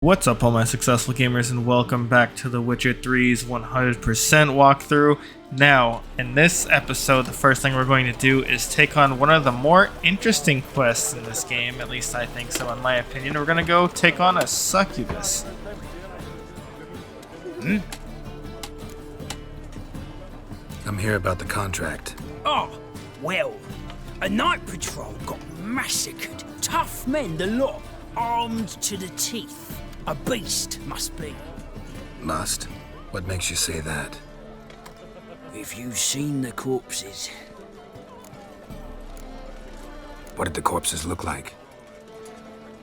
What's up, all my successful gamers, and welcome back to The Witcher 3's 100% walkthrough. Now, in this episode, the first thing we're going to do is take on one of the more interesting quests in this game, at least I think so in my opinion. We're going to go take on a Succubus. I'm here about the contract. Oh, well, a night patrol got massacred. Tough men, the lot, armed to the teeth. A beast, must be. Must? What makes you say that? If you've seen the corpses. What did the corpses look like?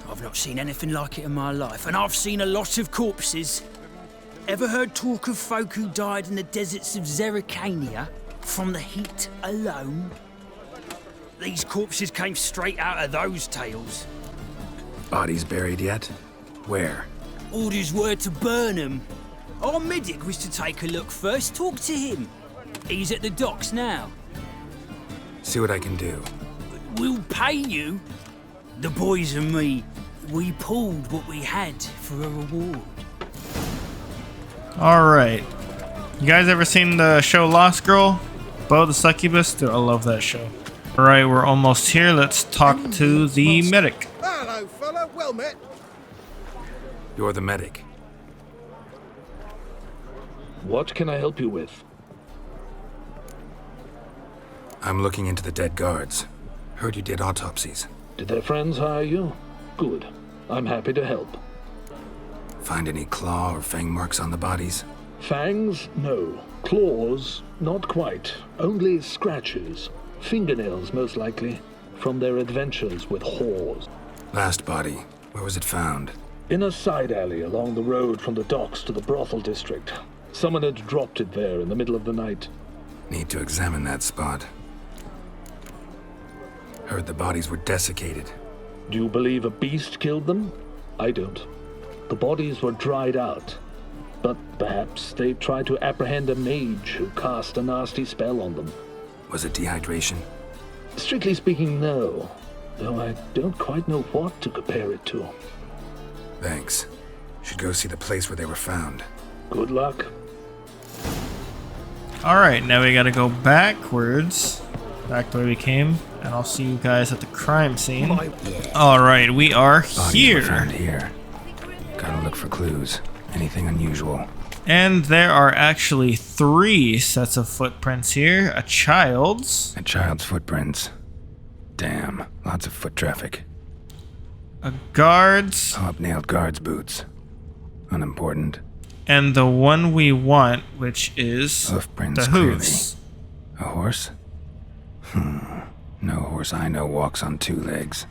I've not seen anything like it in my life, and I've seen a lot of corpses. Ever heard talk of folk who died in the deserts of Zerrikania from the heat alone? These corpses came straight out of those tales. Bodies buried yet? Where? Orders were to burn them. Our medic was to take a look first, talk to him. He's at the docks now. See what I can do. We'll pay you. The boys and me, we pulled what we had for a reward. Alright. You guys ever seen the show Lost Girl? Bo the Succubus? Dude, I love that show. Alright, we're almost here. Let's talk to the medic. Hello, fella. Well met. You're the medic. What can I help you with? I'm looking into the dead guards. Heard you did autopsies. Did their friends hire you? Good. I'm happy to help. Find any claw or fang marks on the bodies? Fangs? No. Claws? Not quite. Only scratches. Fingernails, most likely. From their adventures with whores. Last body. Where was it found? In a side alley along the road from the docks to the brothel district. Someone had dropped it there in the middle of the night. Need to examine that spot. Heard the bodies were desiccated. Do you believe a beast killed them? I don't. The bodies were dried out. But perhaps they tried to apprehend a mage who cast a nasty spell on them. Was it dehydration? Strictly speaking, no. Though I don't quite know what to compare it to. Thanks. Should go see the place where they were found. Good luck. Alright, now we gotta go backwards. Back the way we came. And I'll see you guys at the crime scene. Alright, we are Bodies were found here. here. Gotta look for clues. Anything unusual. And there are actually 3 sets of footprints here. A child's. A child's footprints. Damn, lots of foot traffic. A guard's. Hobnailed guards' boots. Unimportant. And the one we want, which is Hoofprints, the hooves. A horse? No horse I know walks on 2 legs.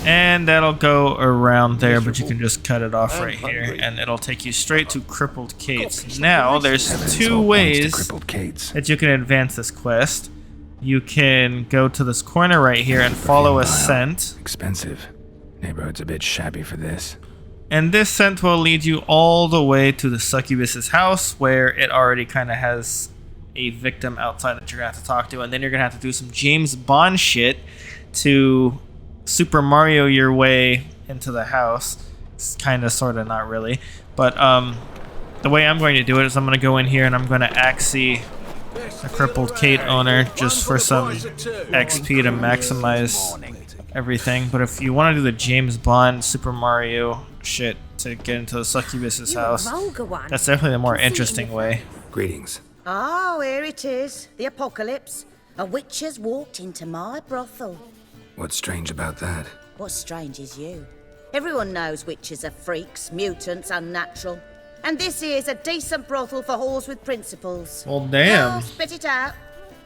And that'll go around there, but you can just cut it off right here, and it'll take you straight to Crippled Kate's. Now, there's Heavens, 2 all points to ways Crippled Kate's. that you can advance this quest. You can go to this corner right here and follow a Vile. scent. Expensive. Neighborhood's a bit shabby for this. And this scent will lead you all the way to the Succubus's house, where it already kind of has a victim outside that you're going to have to talk to. And then you're going to have to do some James Bond shit to Super Mario your way into the house. It's kind of, sort of, not really. But the way I'm going to do it is I'm going to go in here and I'm going to axie a Crippled Kate owner just for some XP to maximize everything. But if you want to do the James Bond Super Mario shit to get into the Succubus's house, that's definitely the more interesting way. Greetings. Oh, here it is. The apocalypse. A witch has walked into my brothel. What's strange about that? What's strange is you. Everyone knows witches are freaks, mutants, unnatural. And this here's a decent brothel for whores with principles. Well, damn. Oh, spit it out.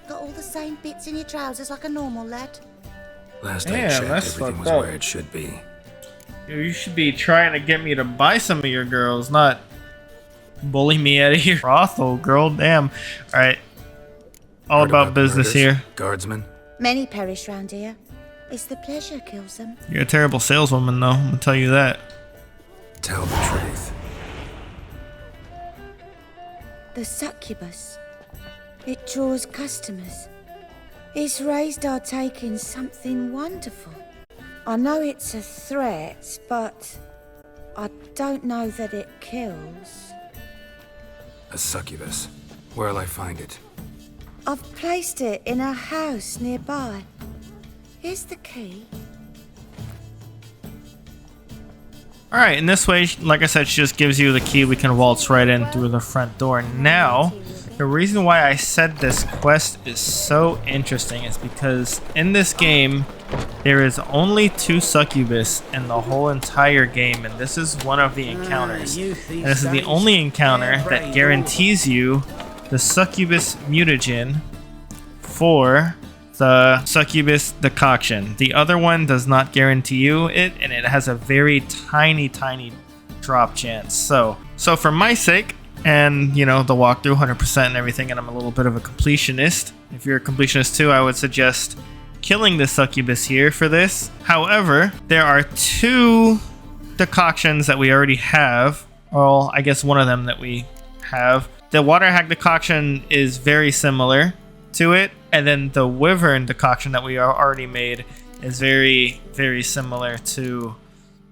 Got all the same bits in your trousers like a normal lad. Last I Damn, checked, that's everything fucked was up. where it should be. You should be trying to get me to buy some of your girls, not bully me out of your brothel, girl. Damn. Alright. All Heard about business murders? here. Guardsmen? Many perish round here. It's the pleasure kills them. You're a terrible saleswoman, though. I'm gonna tell you that. Tell the truth. The succubus. It draws customers. It's raised our take in something wonderful. I know it's a threat, but I don't know that it kills. A succubus. Where'll I find it? I've placed it in a house nearby. Here's the key. Alright, in this way, like I said, she just gives you the key. We can waltz right in through the front door. Now, the reason why I said this quest is so interesting is because in this game, there is only 2 succubus in the whole entire game, and this is one of the encounters. And this is the only encounter that guarantees you the succubus mutagen for the succubus decoction. The other one does not guarantee you it, and it has a very tiny drop chance. So for my sake, and you know, the walkthrough 100% and everything, and I'm a little bit of a completionist. If you're a completionist too, I would suggest killing the succubus here for this. However, there are 2 decoctions that we already have. Well, I guess one of them that we have. The water hag decoction is very similar to it, and then the wyvern decoction that we already made is very similar to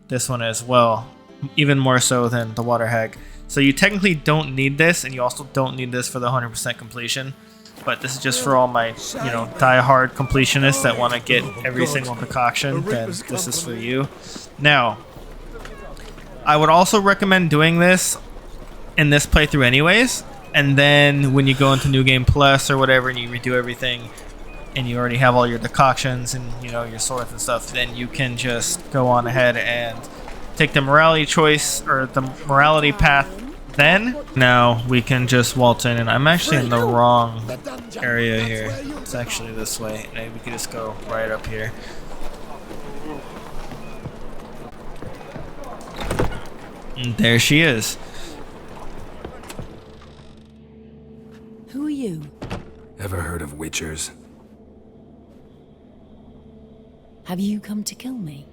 this one as well, even more so than the water hag. So you technically don't need this, and you also don't need this for the 100% completion, but this is just for all my, you know, die-hard completionists that want to get every single decoction. Then this is for you. Now, I would also recommend doing this in this playthrough anyways, and then when you go into New Game Plus or whatever and you redo everything and you already have all your decoctions and, you know, your swords and stuff, then you can just go on ahead and take the morality choice or the morality path. Then now we can just waltz in, and I'm actually in the wrong area here. It's actually this way. Maybe we could just go right up here. And there she is. Who are you? Ever heard of witchers? Have you come to kill me?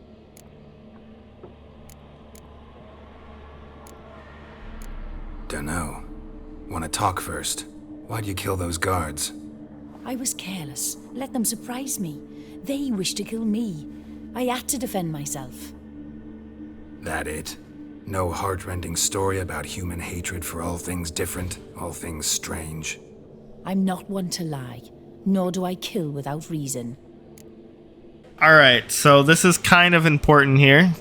Dunno. Wanna talk first? Why'd you kill those guards? I was careless. Let them surprise me. They wished to kill me. I had to defend myself. That it? No heartrending story about human hatred for all things different, all things strange? I'm not one to lie, nor do I kill without reason. Alright, so this is kind of important here.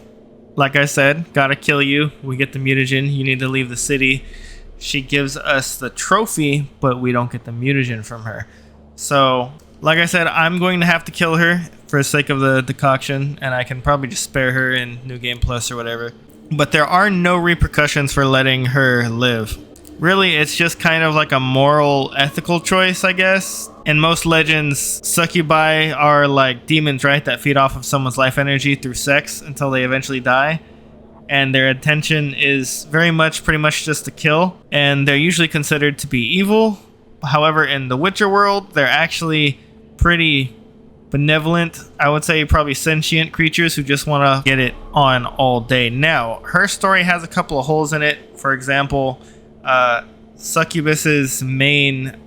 Like I said, gotta kill you. We get the mutagen. You need to leave the city. She gives us the trophy, but we don't get the mutagen from her. So, like I said, I'm going to have to kill her for the sake of the decoction, and I can probably just spare her in New Game Plus or whatever. But there are no repercussions for letting her live. Really, it's just kind of like a moral, ethical choice, I guess. In most legends, succubi are like demons, right? That feed off of someone's life energy through sex until they eventually die. And their intention is very much, pretty much just to kill. And they're usually considered to be evil. However, in the Witcher world, they're actually pretty benevolent. I would say probably sentient creatures who just want to get it on all day. Now, her story has a couple of holes in it. For example, Succubus's main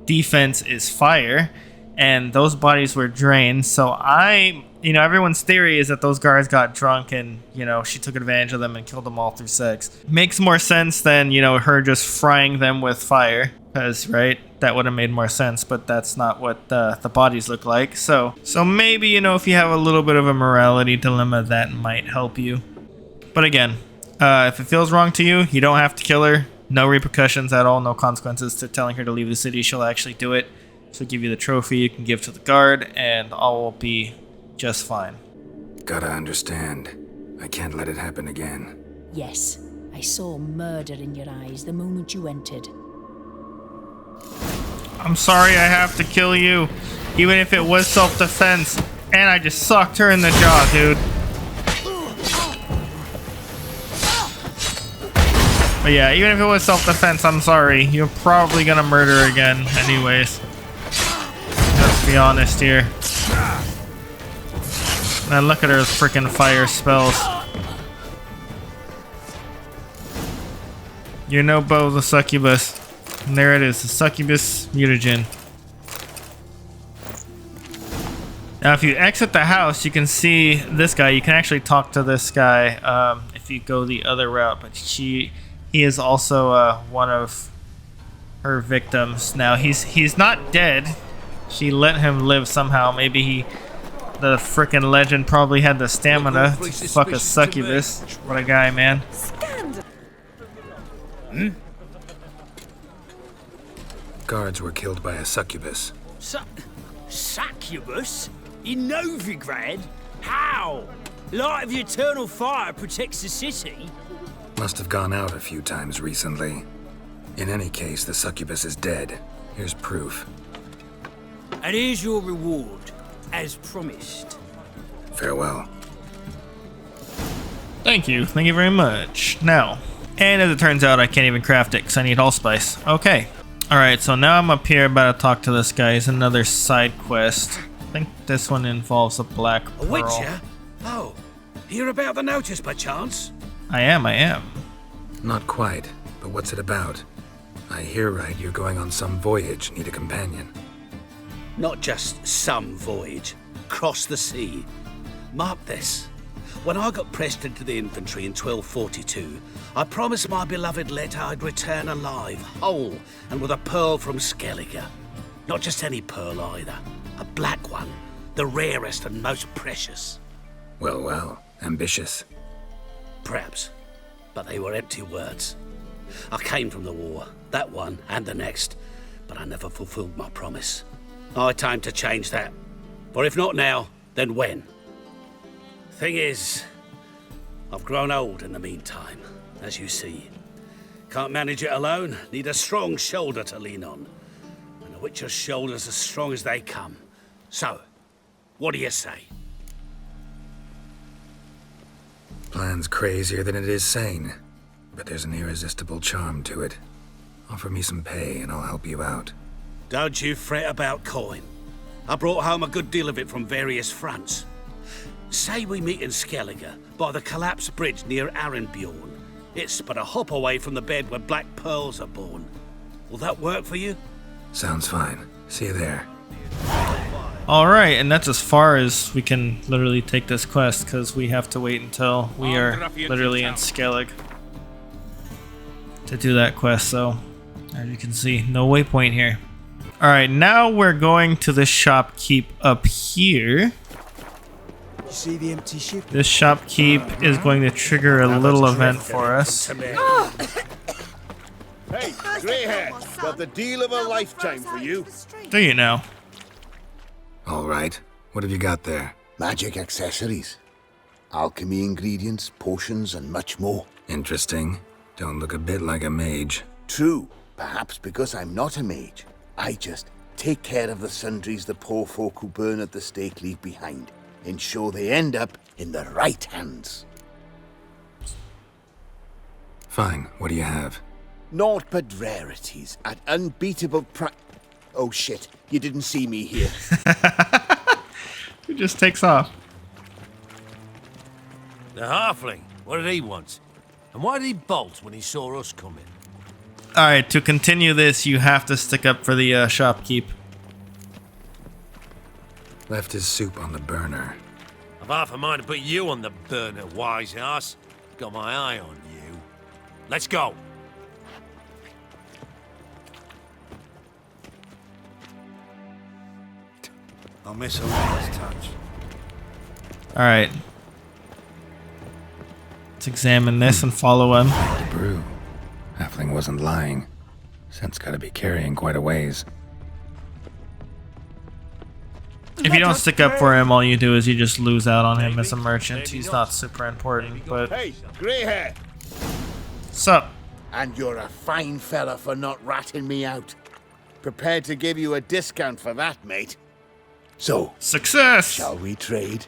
defense is fire, and those bodies were drained. So everyone's theory is that those guards got drunk and, she took advantage of them and killed them all through sex. Makes more sense than, her just frying them with fire, because, right, that would have made more sense, but that's not what the bodies look like. So maybe, if you have a little bit of a morality dilemma, that might help you. But again, if it feels wrong to you, you don't have to kill her. No repercussions at all, no consequences to telling her to leave the city. She'll actually do it. She'll give you the trophy you can give to the guard, and all will be just fine. Gotta understand. I can't let it happen again. Yes, I saw murder in your eyes the moment you entered. I'm sorry I have to kill you, even if it was self-defense, and I just sucked her in the jaw, dude. But yeah, even if it was self-defense, I'm sorry. You're probably gonna murder her again anyways. Let's be honest here. Man, look at her freaking fire spells. You're no Bo the Succubus. And there it is, the Succubus mutagen. Now if you exit the house, you can see this guy. You can actually talk to this guy. if you go the other route. But he is also one of her victims. Now he's not dead. She let him live somehow. Maybe the frickin' legend probably had the stamina to fuck a succubus. What a guy, man. Guards were killed by a succubus. Succubus? In Novrigrad? How? Light of the eternal fire protects the city? Must have gone out a few times recently. In any case, the succubus is dead. Here's proof. And here's your reward, as promised. Farewell. Thank you very much. Now, and as it turns out, I can't even craft it because I need allspice. Okay. Alright, so now I'm up here about to talk to this guy. It's another side quest. I think this one involves a black pearl. A witcher? Oh, hear about the notice by chance? I am. Not quite, but what's it about? I hear right, you're going on some voyage, need a companion. Not just some voyage. Cross the sea. Mark this. When I got pressed into the infantry in 1242, I promised my beloved Letta I'd return alive, whole, and with a pearl from Skellige. Not just any pearl either. A black one. The rarest and most precious. Well, ambitious. Perhaps. But they were empty words. I came from the war, that one and the next, but I never fulfilled my promise. High time to change that. For if not now, then when? Thing is, I've grown old in the meantime, as you see. Can't manage it alone, need a strong shoulder to lean on. And a witcher's shoulder's as strong as they come. So, what do you say? Plan's crazier than it is sane, but there's an irresistible charm to it. Offer me some pay and I'll help you out. Don't you fret about coin. I brought home a good deal of it from various fronts. Say we meet in Skellige, by the collapsed bridge near Arenbjorn. It's but a hop away from the bed where black pearls are born. Will that work for you? Sounds fine. See you there. Alright, and that's as far as we can literally take this quest, because we have to wait until we are literally in Skellige to do that quest, so as you can see, no waypoint here. Alright, now we're going to the shopkeep up here. You see the empty ship? This shopkeep is going to trigger a little event for us. Hey, grey hair, got the deal of a lifetime for you. Do you know? All right. What have you got there? Magic accessories. Alchemy ingredients, potions, and much more. Interesting. Don't look a bit like a mage. True. Perhaps because I'm not a mage. I just take care of the sundries the poor folk who burn at the stake leave behind. Ensure they end up in the right hands. Fine. What do you have? Naught but rarities at unbeatable Oh shit, you didn't see me here. It just takes off. The halfling, what did he want? And why did he bolt when he saw us coming? Alright, to continue this, you have to stick up for the shopkeep. Left his soup on the burner. I've half a mind to put you on the burner, wise ass. Got my eye on you. Let's go. I'll miss a last touch. Alright. Let's examine this and follow him. Brew. Halfling wasn't lying. Scent's gotta be carrying quite a ways. If you don't stick up for him, all you do is you just lose out on him as a merchant. He's not super important, but... Hey, grey hair. Sup? And you're a fine fella for not ratting me out. Prepared to give you a discount for that, mate. So, Success! shall we trade?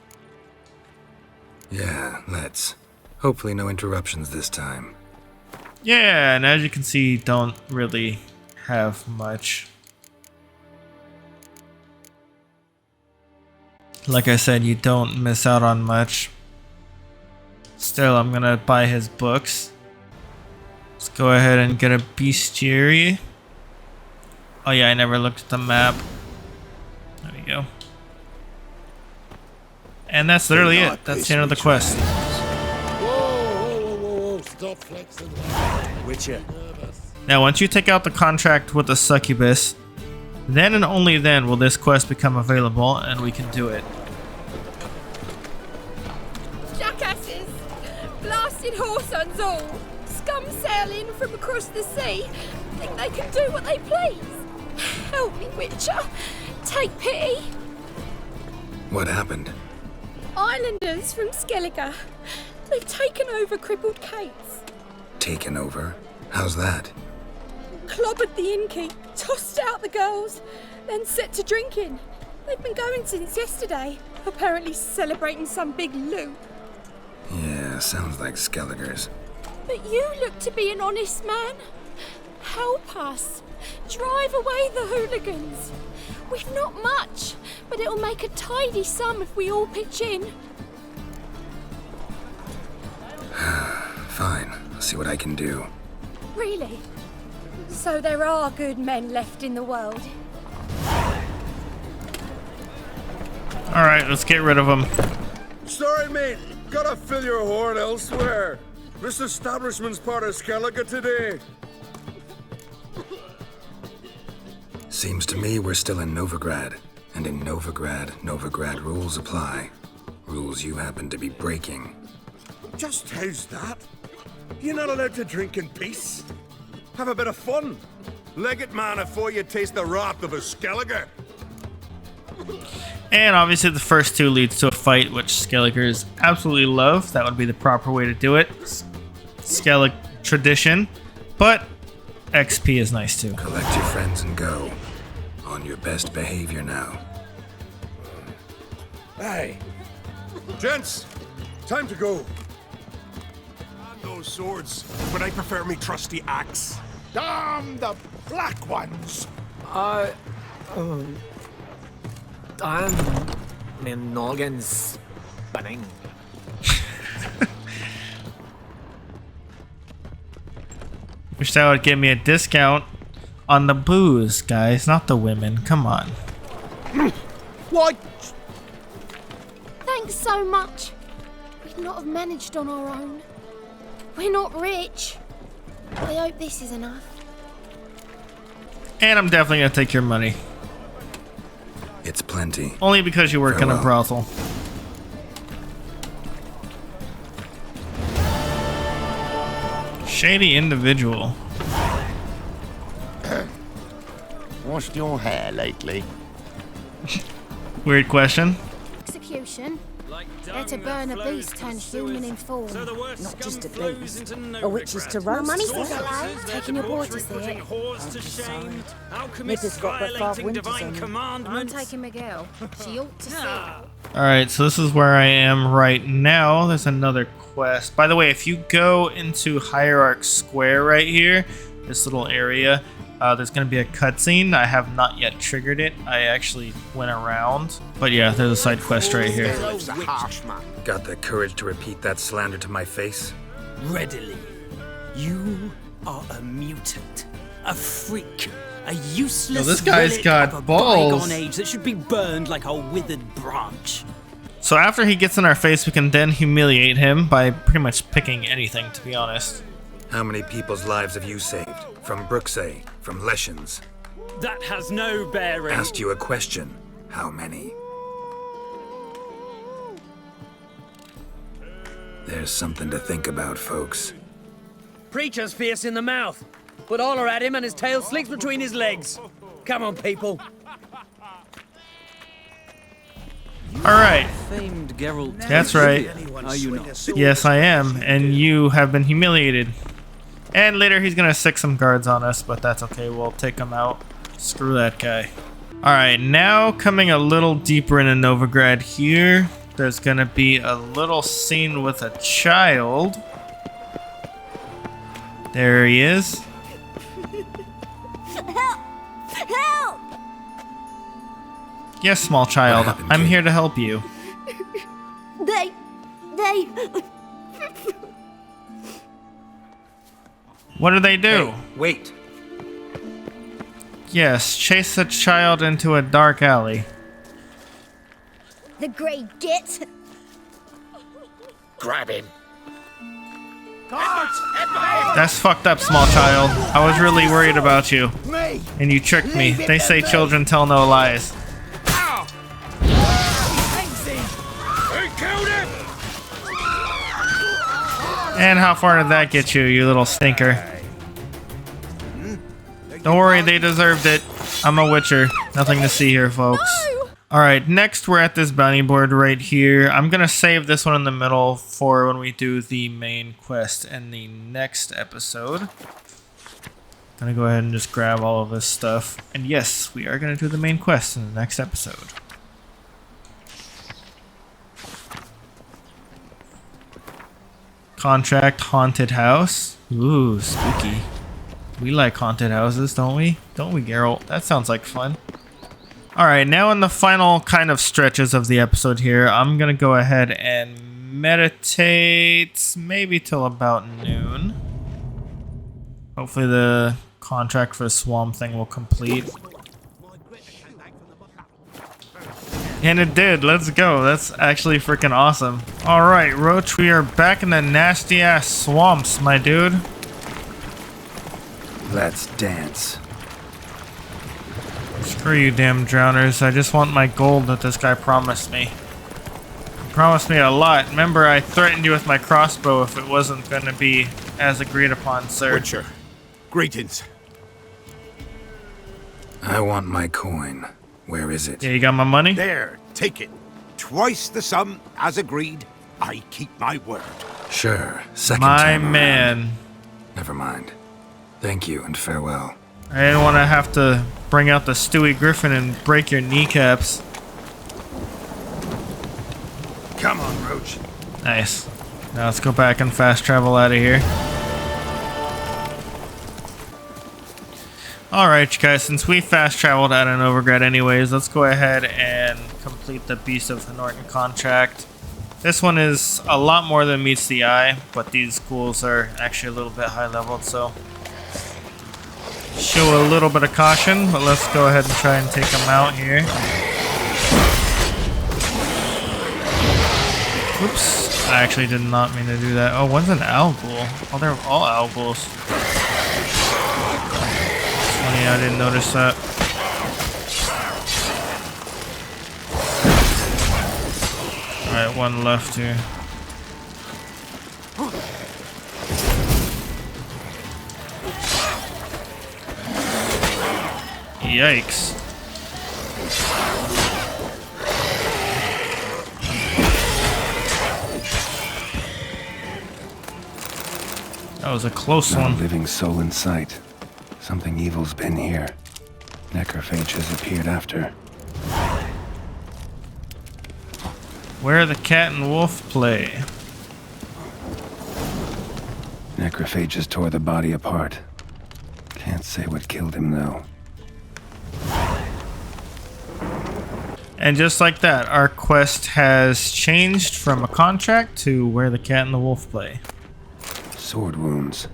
Yeah, let's. Hopefully no interruptions this time. Yeah, and as you can see, don't really have much. Like I said, you don't miss out on much. Still, I'm gonna buy his books. Let's go ahead and get a bestiary. Oh yeah, I never looked at the map. There we go. And that's literally it. That's the end of the quest. Whoa, Witcher. Now, once you take out the contract with the Succubus, then and only then will this quest become available, and we can do it. Jackasses! Blasted whoresons all! Scum sailing from across the sea! Think they can do what they please! Help me, Witcher! Take pity! What happened? Islanders from Skellige. They've taken over crippled Kate's. Taken over? How's that? Clobbered the innkeep, tossed out the girls, then set to drinking. They've been going since yesterday, apparently celebrating some big loot. Yeah, sounds like Skellige's. But you look to be an honest man. Help us. Drive away the hooligans. We've not much, but it'll make a tidy sum if we all pitch in. Fine, I'll see what I can do. Really? So there are good men left in the world. Alright, let's get rid of them. Sorry, mate. Gotta fill your horn elsewhere. This establishment's part of Skellige today. Seems to me we're still in Novrigrad. And in Novigrad rules apply. Rules you happen to be breaking. Just how's that? You're not allowed to drink in peace. Have a bit of fun. Leg it, man, before you taste the wrath of a Skellige. And obviously the first two leads to a fight, which Skelligers absolutely love. That would be the proper way to do it. Skellig tradition. But XP is nice too. Collect your friends and go. On your best behavior now. Hey. Gents, time to go. Those swords, but I prefer me trusty axe. Damn the black ones! I'm my noggin's spinning. Wish that would give me a discount on the booze, guys, not the women. Come on. What? Thanks so much. We'd not have managed on our own. We're not rich. I hope this is enough. And I'm definitely gonna take your money. It's plenty. Only because you work in a brothel. Shady individual. Washed your hair lately? Weird question. Execution. They're to burn a beast turned human in form. Not just a beast. A witch's to roast. My money's taking your boy to see it. Nipper's got but 5 winters on him. I'm taking Miguel. She ought to see it. Alright, so this is where I am right now. There's another quest. By the way, if you go into Hierarch Square right here, this little area, there's going to be a cutscene. I have not yet triggered it. I actually went around. But yeah, there's a side quest right here. Got the courage to repeat that slander to my face? Readily. You are a mutant, a freak, a useless this guy's relic got of a balls. bygone age that should be burned like a withered branch. So after he gets in our face, we can then humiliate him by pretty much picking anything, to be honest. How many people's lives have you saved? From Bruxay? From Leshens? That has no bearing. Asked you a question. How many? There's something to think about, folks. Preacher's fierce in the mouth, but holler at him and his tail slicks between his legs. Come on, people. Alright. Famed Geralt. That's right. Are you not? Yes, I am. And you have been humiliated. And later he's going to sick some guards on us, but that's okay. We'll take him out. Screw that guy. Alright, now coming a little deeper into Novigrad here. There's going to be a little scene with a child. There he is. Help! Help! Yes, small child. I'm here to help you. They... What do they do? Hey, wait. Yes, chase the child into a dark alley. The Grey Git. Grab him. That's fucked up, small child. I was really worried about you. And you tricked me. They say children tell no lies. And how far did that get you, you little stinker? Don't worry, they deserved it. I'm a witcher. Nothing to see here, folks. Alright, next we're at this bounty board right here. I'm gonna save this one in the middle for when we do the main quest in the next episode. Gonna go ahead and just grab all of this stuff. And yes, we are gonna do the main quest in the next episode. Contract haunted house. Ooh, spooky. We like haunted houses, don't we? Don't we, Geralt? That sounds like fun. Alright, now in the final kind of stretches of the episode here, I'm gonna go ahead and meditate maybe till about noon. Hopefully the contract for the swamp thing will complete. And it did. Let's go. That's actually freaking awesome. Alright, Roach, we are back in the nasty ass swamps, my dude. Let's dance. Screw you, damn drowners. I just want my gold that this guy promised me. He promised me a lot. Remember, I threatened you with my crossbow if it wasn't going to be as agreed upon, sir. Witcher, greetings. I want my coin. Where is it? Yeah, you got my money? There, take it. Twice the sum, as agreed. I keep my word. Sure. Second my time man. Around. Never mind. Thank you and farewell. I didn't want to have to bring out the Stewie Griffin and break your kneecaps. Come on, Roach. Nice. Now let's go back and fast travel out of here. Alright, you guys, since we fast traveled out of Novrigrad anyways, let's go ahead and complete the Beast of Honorton contract. This one is a lot more than meets the eye, but these ghouls are actually a little bit high leveled, so show a little bit of caution, but let's go ahead and try and take them out here. Oops, I actually did not mean to do that. Oh, one's an owl ghoul. Oh, they're all owl ghouls. Funny, I didn't notice that. Alright, one left here. Yikes. That was a close one. Living soul in sight. Something evil's been here. Necrophage has appeared after. Where the cat and wolf play. Necrophages tore the body apart. Can't say what killed him, though. And just like that, our quest has changed from a contract to where the cat and the wolf play. Sword wounds.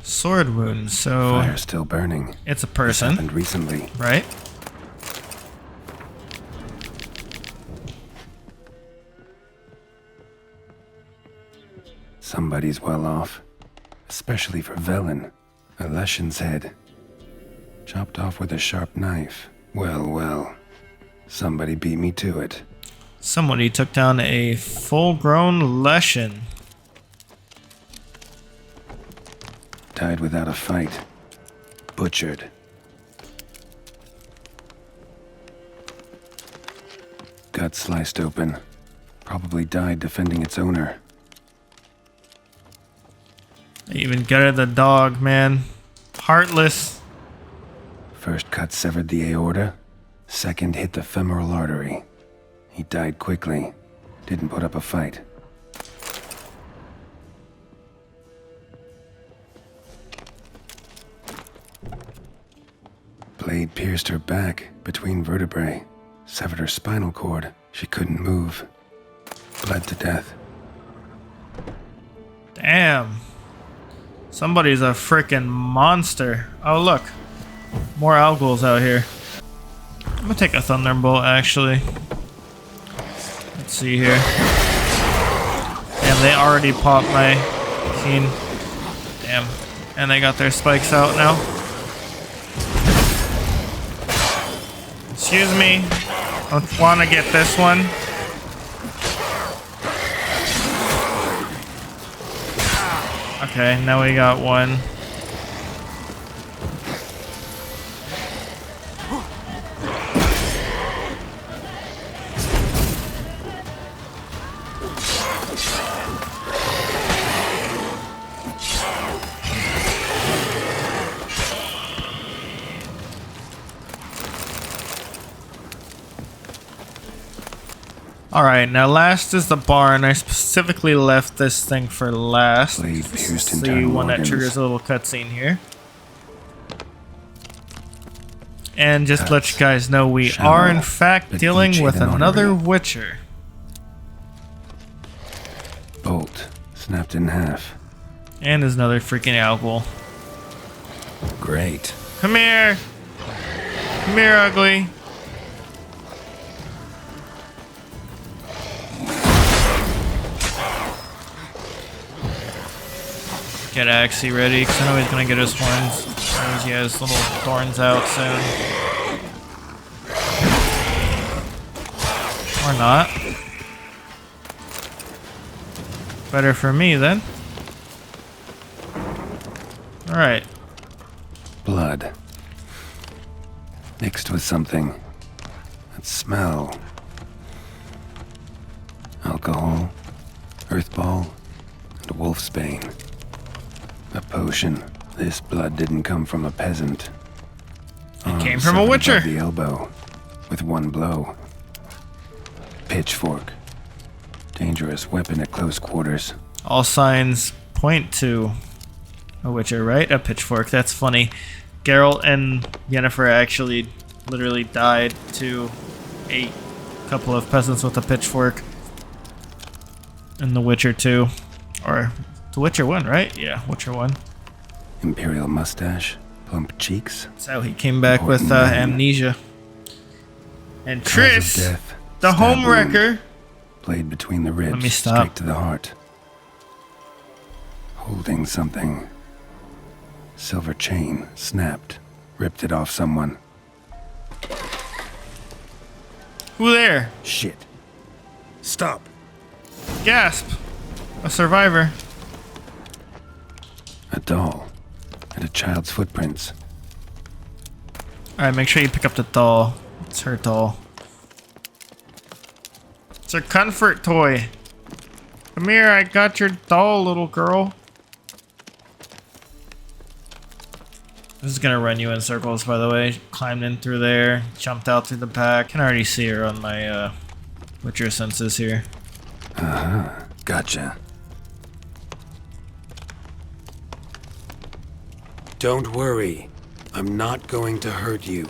Sword wounds, so... Fire still burning. It's a person. This happened recently. Right? Somebody's well off. Especially for Velen. A Leshen's head. Chopped off with a sharp knife. Well, well. Somebody beat me to it. Somebody took down a full-grown Leshen. Died without a fight. Butchered. Gut sliced open. Probably died defending its owner. They even gutted the dog, man. Heartless. First cut severed the aorta. Second hit the femoral artery. He died quickly. Didn't put up a fight. Blade pierced her back, between vertebrae. Severed her spinal cord. She couldn't move. Bled to death. Damn. Somebody's a freaking monster. Oh, look. More Alghouls out here. I'm gonna take a Thunderbolt, actually. Let's see here. Damn, they already popped my scene. Damn. And they got their spikes out now. Excuse me. I want to get this one. Okay, now we got one. Alright, now last is the barn. I specifically left this thing for last. Blade pierced The internal one that organs. triggers a little cutscene here. And just to let you guys know, we Shallow, are in fact but dealing each with in an another artery. Witcher. Bolt snapped in half. And there's another freaking Algol. Great. Come here! Come here, ugly. Get Axie ready, because I know he's going to get his horns. As he has little thorns out soon. Or not. Better for me, then. Alright. Blood. Mixed with something. That smell. Alcohol. Earthball. And wolfsbane. A potion. This blood didn't come from a peasant. It came from a Witcher. The elbow. With one blow. Pitchfork. Dangerous weapon at close quarters. All signs point to a Witcher, right? A pitchfork. That's funny. Geralt and Yennefer actually literally died to a couple of peasants with a pitchfork. In The Witcher 2. Or The Witcher 1, right? Yeah, Witcher 1. Imperial mustache. Plump cheeks. So he came back with Important man. amnesia. And Cause of Triss, death, the stab homewrecker. wound, blade between the ribs. Let me stop. Straight to the heart. Holding something. Silver chain snapped. Ripped it off someone. Who there? Shit. Stop. Gasp. A survivor. A doll. And a child's footprints. Alright, make sure you pick up the doll. It's her doll. It's her comfort toy. Come here, I got your doll, little girl. This is gonna run you in circles, by the way. Climbed in through there, jumped out through the back. Can already see her on my Witcher senses here. Uh-huh. Gotcha. Don't worry. I'm not going to hurt you.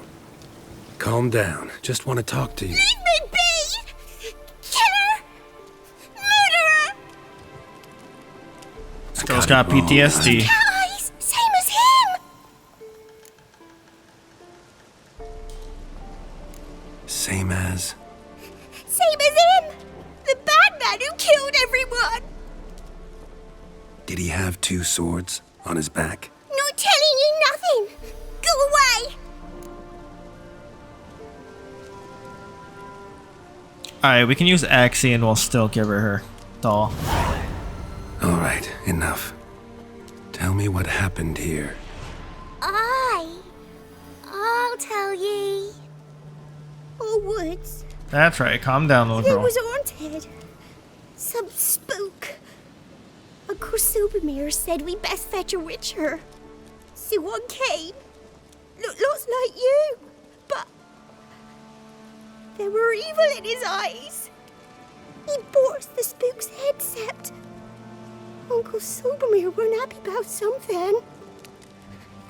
Calm down. Just want to talk to you. Leave me be! Killer! Murderer! This girl's got PTSD. Guys, same as him! Same as... Same as him! The bad man who killed everyone! Did he have two swords on his back? Not telling you nothing! Go away! Alright, we can use Axie and we'll still give her doll. Alright, enough. Tell me what happened here. I'll tell ye. Oh, woods. That's right, calm down, little It girl. was haunted. Some spook. Uncle Silbermere said we best fetch a witcher. So one came. Looked lots like you, but there were evil in his eyes. He bought the spook's head, Sept. Uncle Silbermere weren't happy about something.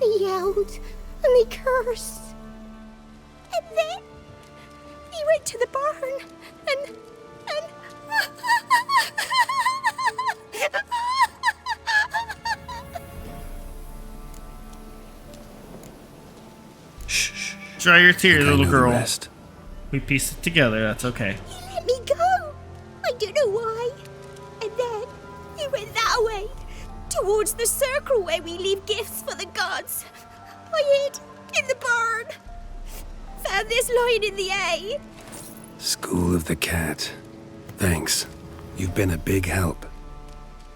They yelled and they cursed. And then he went to the barn and Dry your tears, I little know the girl. rest. We pieced it together, that's okay. he let me go. He went that way, towards the circle where we leave gifts for the gods. I hid in the barn. Found this lying in the hay. School of the Cat. Thanks. You've been a big help.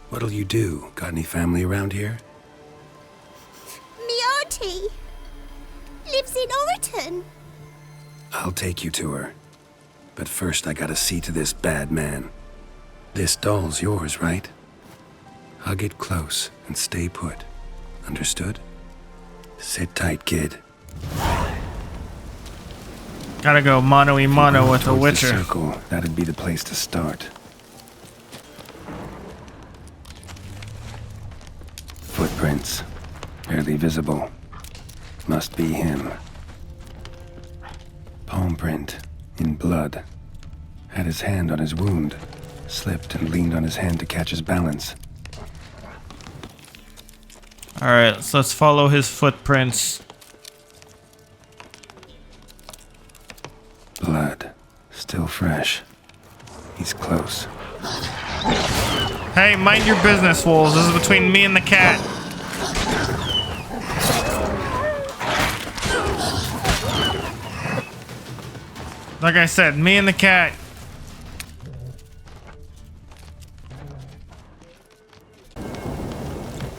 What'll you do? Got any family around here? Me auntie lives in Honorton. I'll take you to her. But first I gotta see to this bad man. This doll's yours, right? Hug it close and stay put. Understood? Sit tight, kid. Gotta go mano-y-mano with the Towards Witcher. The circle, that'd be the place to start. Footprints. Barely visible. Must be him. Palm print. In blood. Had his hand on his wound. Slipped and leaned on his hand to catch his balance. Alright, so let's follow his footprints. Blood. Still fresh. He's close. Hey, mind your business, wolves. This is between me and the cat. Like I said, me and the cat.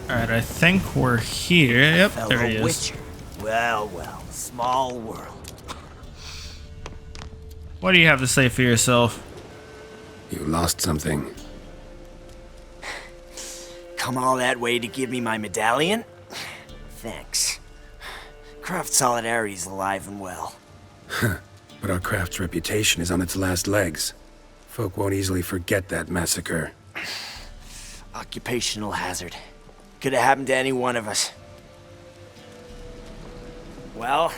Alright, I think we're here. Yep, there he is. Witcher. Well, well, small world. What do you have to say for yourself? You lost something. Come all that way to give me my medallion? Thanks. Craft Solidarity's alive and well. But our craft's reputation is on its last legs. Folk won't easily forget that massacre. Occupational hazard. Could have happened to any one of us. Well,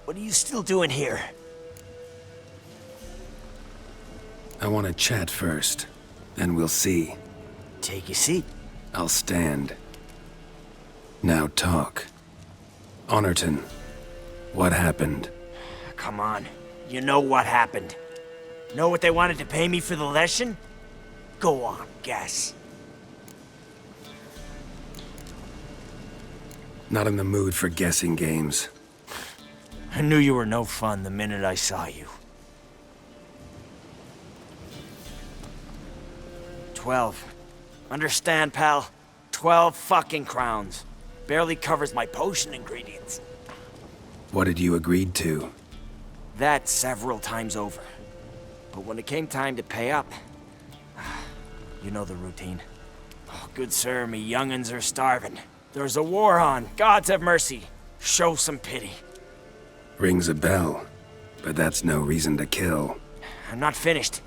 what are you still doing here? I want to chat first. Then we'll see. Take a seat. I'll stand. Now talk. Honorton, what happened? Come on. You know what happened. Know what they wanted to pay me for the lesson? Go on, guess. Not in the mood for guessing games. I knew you were no fun the minute I saw you. 12. Understand, pal? 12 fucking crowns. Barely covers my potion ingredients. What had you agreed to? That several times over. But when it came time to pay up, you know the routine. Oh, good sir, me young'uns are starving. There's a war on. Gods have mercy. Show some pity. Rings a bell, but that's no reason to kill. I'm not finished.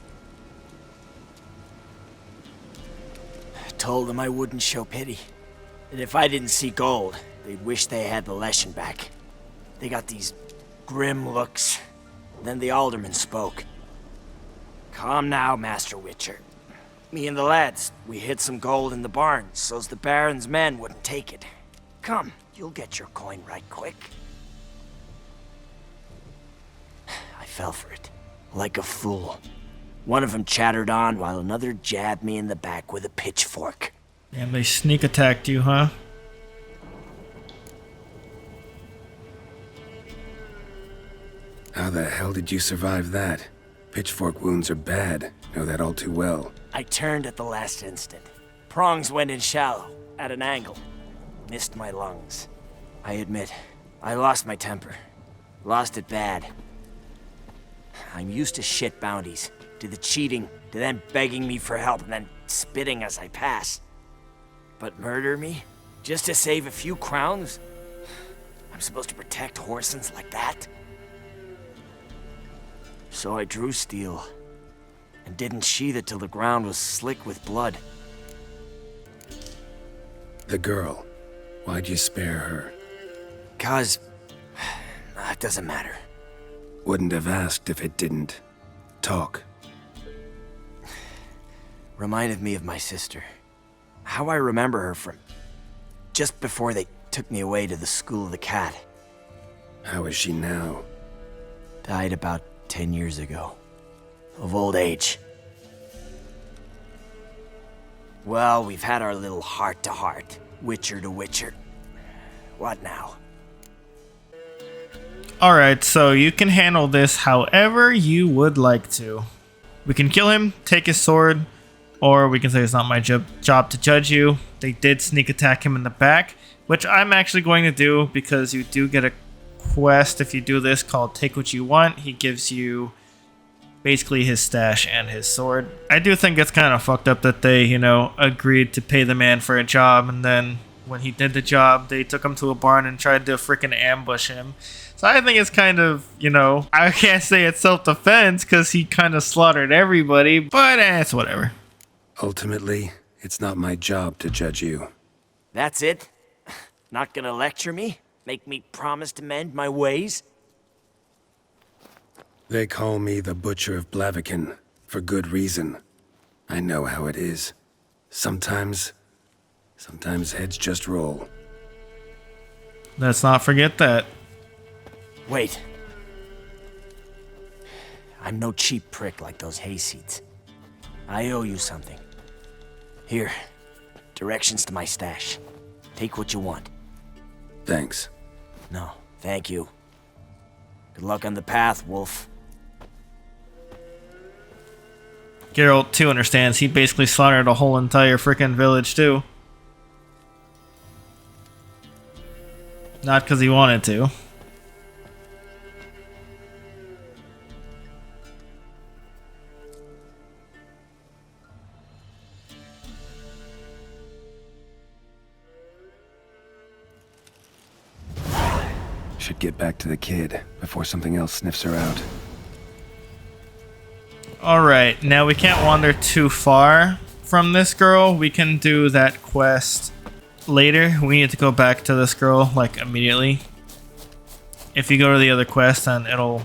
I told them I wouldn't show pity. That if I didn't see gold, they'd wish they had the lesson back. They got these grim looks. Then the alderman spoke. Calm now, Master Witcher. Me and the lads, we hid some gold in the barn, so's the Baron's men wouldn't take it. Come, you'll get your coin right quick. I fell for it, like a fool. One of them chattered on while another jabbed me in the back with a pitchfork. Damn, they sneak attacked you, huh? How the hell did you survive that? Pitchfork wounds are bad. Know that all too well. I turned at the last instant. Prongs went in shallow, at an angle. Missed my lungs. I admit, I lost my temper. Lost it bad. I'm used to shit bounties, to the cheating, to them begging me for help and then spitting as I pass. But murder me? Just to save a few crowns? I'm supposed to protect Horsons like that? So I drew steel, and didn't sheathe it till the ground was slick with blood. The girl. Why'd you spare her? 'Cause... it doesn't matter. Wouldn't have asked if it didn't. Talk. Reminded me of my sister. How I remember her from... just before they took me away to the School of the Cat. How is she now? Died about 10 years ago. Of old age. Well, we've had our little heart-to-heart. Witcher to Witcher. What now? Alright, so you can handle this however you would like to. We can kill him, take his sword, or we can say it's not my job to judge you. They did sneak attack him in the back, which I'm actually going to do because you do get a quest if you do this called Take What You Want. He gives you basically his stash and his sword. I do think it's kind of fucked up that they, agreed to pay the man for a job, and then when he did the job, they took him to a barn and tried to freaking ambush him. So I think it's kind of, I can't say it's self-defense because he kind of slaughtered everybody, but it's whatever. Ultimately, it's not my job to judge you. That's it? Not gonna lecture me? Make me promise to mend my ways? They call me the Butcher of Blaviken, for good reason. I know how it is. Sometimes heads just roll. Let's not forget that. Wait. I'm no cheap prick like those hayseeds. I owe you something. Here, directions to my stash. Take what you want. Thanks. No, thank you. Good luck on the path, Wolf. Geralt, too, understands. He basically slaughtered a whole entire freaking village, too. Not because he wanted to. Should get back to the kid before something else sniffs her out. Alright, now we can't wander too far from this girl. We can do that quest later. We need to go back to this girl, like, immediately. If you go to the other quest, then it'll...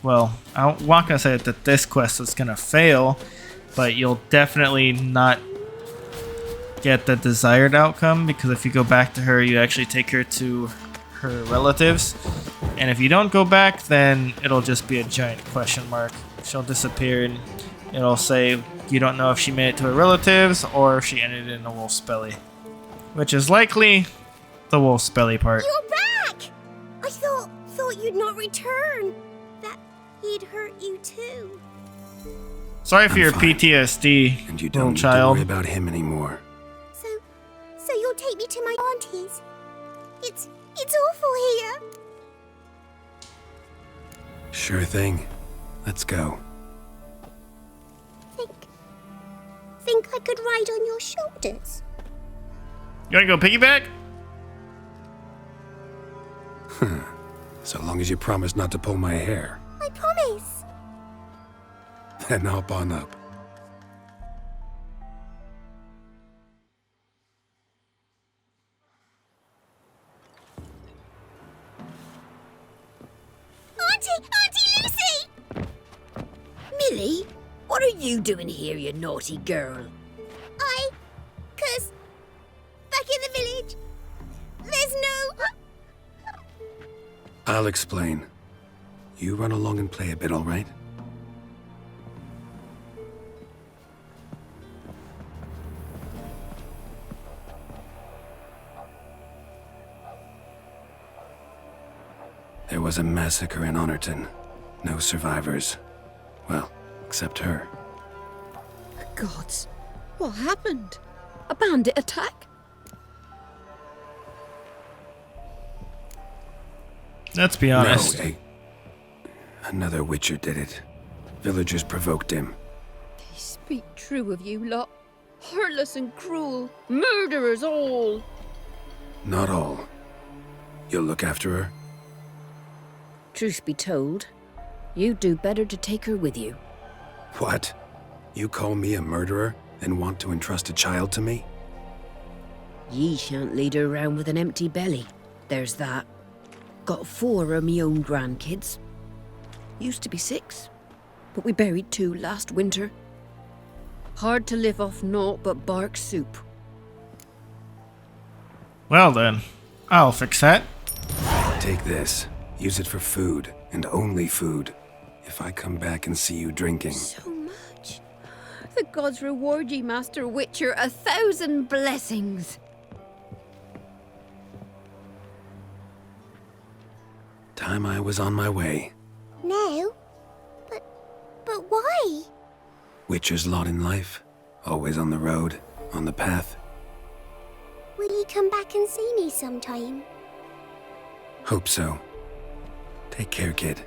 Well, I'm not going to say that this quest is going to fail, but you'll definitely not get the desired outcome, because if you go back to her, you actually take her to her relatives. And if you don't go back, then it'll just be a giant question mark. She'll disappear and it'll say you don't know if she made it to her relatives or if she ended in a wolf's belly. Which is likely the wolf's belly part. You're back! I thought you'd not return. That he'd hurt you too. Sorry for your PTSD, and you little don't need child. to worry about him anymore. So you'll take me to my auntie's. It's awful here. Sure thing. Let's go. Think I could ride on your shoulders? You wanna go piggyback? So long as you promise not to pull my hair. I promise. Then hop on up. Auntie Lucy! Millie, what are you doing here, you naughty girl? 'Cause back in the village, there's no... I'll explain. You run along and play a bit, all right? There was a massacre in Honorton. No survivors. Well, except her. The gods, what happened? A bandit attack? Let's be honest. No, another Witcher did it. Villagers provoked him. They speak true of you lot. Heartless and cruel. Murderers all. Not all. You'll look after her? Truth be told, you'd do better to take her with you. What? You call me a murderer and want to entrust a child to me? Ye shan't lead her around with an empty belly. There's that. Got 4 of me own grandkids. Used to be 6, but we buried 2 last winter. Hard to live off naught but bark soup. Well then, I'll fix that. Take this. Use it for food, and only food. If I come back and see you drinking... So much. The gods reward ye, Master Witcher, 1,000 blessings. Time I was on my way. No? But why? Witcher's lot in life. Always on the road, on the path. Will you come back and see me sometime? Hope so. Take care, kid.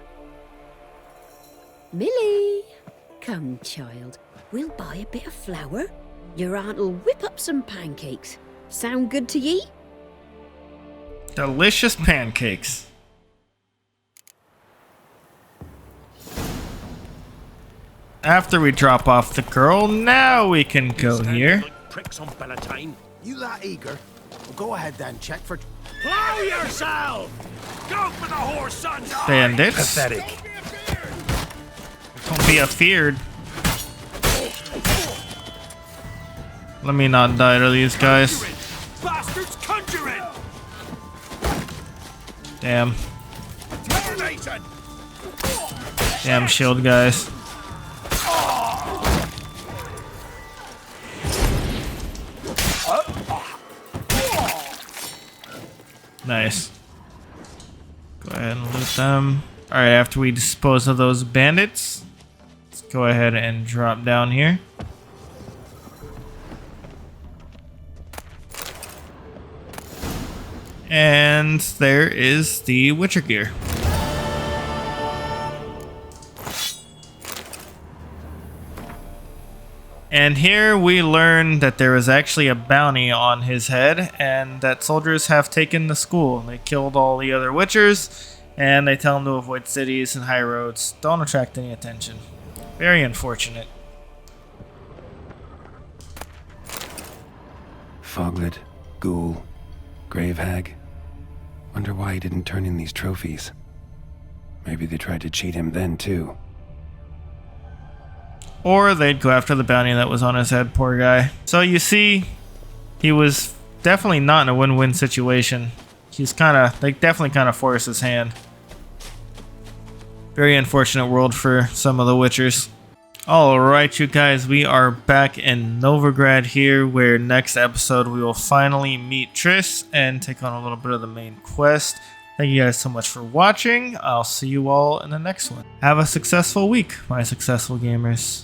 Millie! Come, child. We'll buy a bit of flour. Your aunt'll whip up some pancakes. Sound good to ye? Delicious pancakes. After we drop off the girl, now we can go here. Pricks on Bellatane. You that eager? Well, go ahead then, check for... Plow yourself! Go for the whore's son's eye! Bandits. Pathetic. Don't be afeared. Let me not die to these guys. Bastards conjuring! Damn. Termination! Damn shield guys. Nice. Go ahead and loot them. Alright, after we dispose of those bandits, let's go ahead and drop down here. And there is the Witcher gear. And here we learn that there is actually a bounty on his head, and that soldiers have taken the school. They killed all the other Witchers, and they tell him to avoid cities and high roads. Don't attract any attention. Very unfortunate. Foglet, Ghoul, Grave Hag. Wonder why he didn't turn in these trophies. Maybe they tried to cheat him then, too. Or they'd go after the bounty that was on his head, poor guy. So you see, he was definitely not in a win-win situation. He's they definitely kind of forced his hand. Very unfortunate world for some of the Witchers. Alright, you guys, we are back in Novrigrad here, where next episode we will finally meet Triss and take on a little bit of the main quest. Thank you guys so much for watching. I'll see you all in the next one. Have a successful week, my successful gamers.